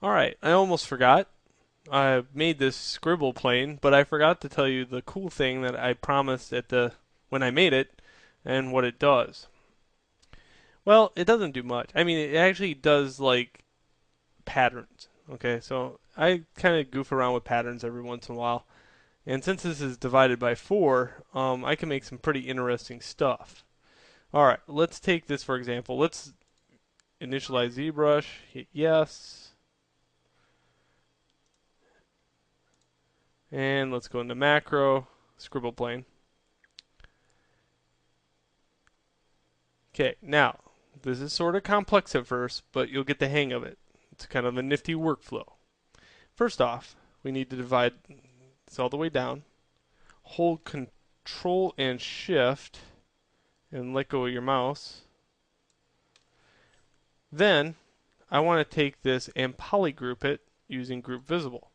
Alright, I almost forgot. I made this scribble plane, but I forgot to tell you the cool thing that I promised at the when I made it and what it does. Well, it doesn't do much. I mean, it actually does like patterns. Okay, so I kind of goof around with patterns every once in a while. And since this is divided by 4, I can make some pretty interesting stuff. Alright, let's take this for example. Let's initialize ZBrush, hit yes, and let's go into macro, scribble plane. Okay, now, this is sort of complex at first, but you'll get the hang of it. It's kind of a nifty workflow. First off, we need to divide this all the way down. Hold Control and Shift and let go of your mouse. Then, I want to take this and polygroup it using Group Visible.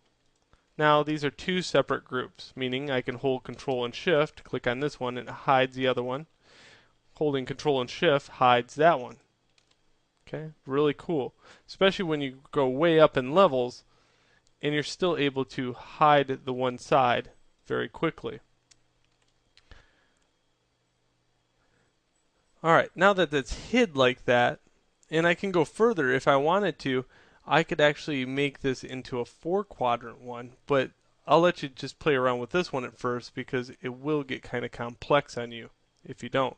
Now, these are two separate groups, meaning I can hold Control and Shift, click on this one, and it hides the other one. Holding Control and Shift hides that one. Okay, really cool. Especially when you go way up in levels and you're still able to hide the one side very quickly. Alright, now that it's hid like that, and I can go further if I wanted to, I could actually make this into a 4-quadrant one, but I'll let you just play around with this one at first because it will get kind of complex on you if you don't.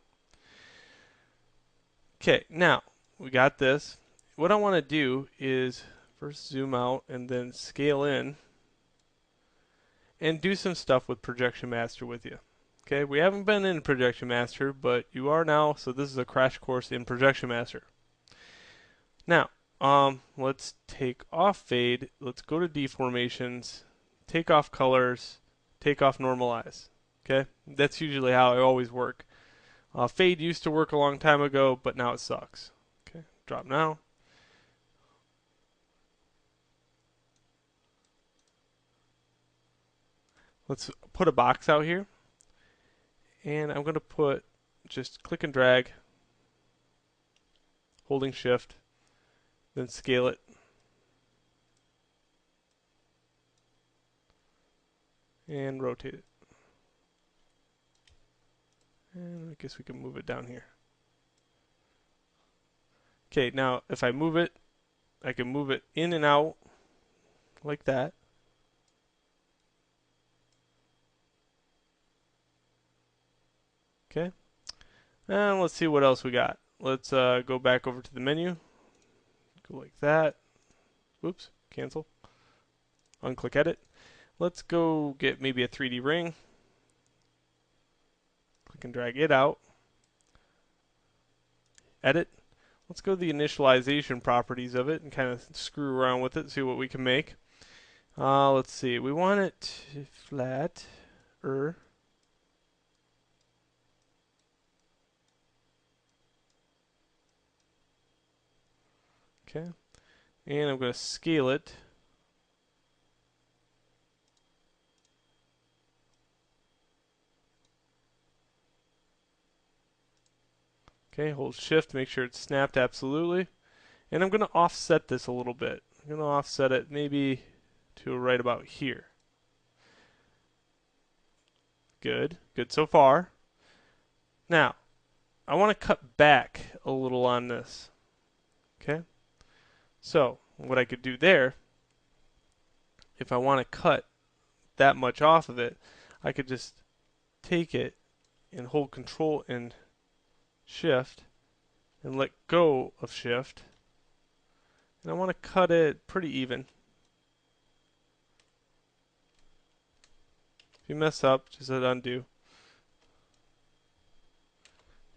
Okay, now we got this. What I want to do is first zoom out and then scale in and do some stuff with Projection Master with you. Okay, we haven't been in Projection Master, but you are now, so this is a crash course in Projection Master. Now, let's take off fade, let's go to deformations, take off colors, take off normalize. Okay, that's usually how I always work. Fade used to work a long time ago, but now it sucks. Okay, drop now. Let's put a box out here. And I'm going to put just click and drag, holding shift, then scale it. And rotate it. And I guess we can move it down here. Okay, now if I move it, I can move it in and out like that. Okay. And let's see what else we got. Let's go back over to the menu. Go like that. Oops, cancel. Unclick edit. Let's go get maybe a 3D ring. Click and drag it out. Edit. Let's go to the initialization properties of it and kind of screw around with it, see what we can make. Let's see. We want it flat. Okay. And I'm going to scale it. Okay, hold shift to make sure it's snapped absolutely. And I'm going to offset this a little bit. I'm going to offset it maybe to right about here. Good. Good so far. Now, I want to cut back a little on this. Okay? So, what I could do there, if I want to cut that much off of it, I could just take it and hold control and shift and let go of shift. And I want to cut it pretty even. If you mess up, just hit undo.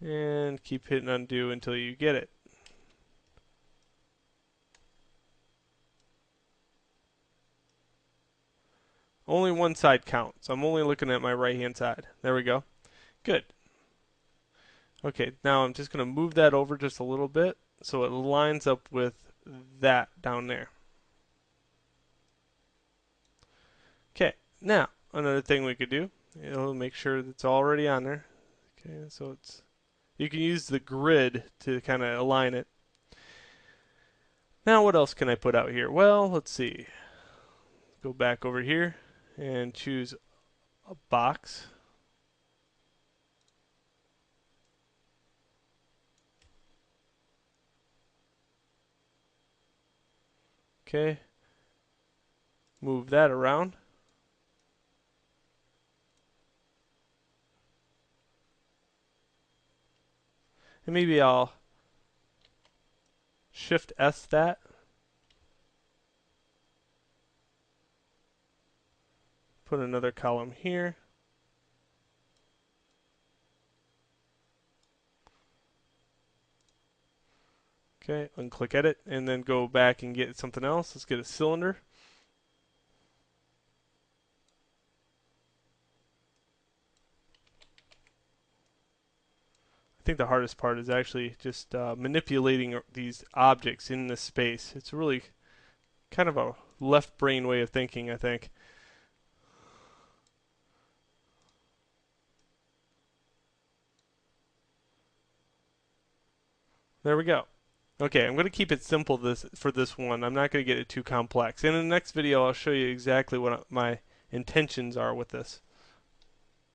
And keep hitting undo until you get it. Only one side counts. I'm only looking at my right hand side. There we go. Good. Okay, now I'm just going to move that over just a little bit so it lines up with that down there. Okay, now another thing we could do, it'll make sure that's already on there. Okay, so you can use the grid to kind of align it. Now what else can I put out here? Well, let's see. Go back over here and choose a box. Okay. Move that around. And maybe I'll Shift S that. Put another column here. Okay, unclick edit and then go back and get something else. Let's get a cylinder. I think the hardest part is actually just manipulating these objects in this space. It's really kind of a left brain way of thinking, I think. There we go. Okay, I'm going to keep it simple for this one. I'm not going to get it too complex. In the next video, I'll show you exactly what my intentions are with this.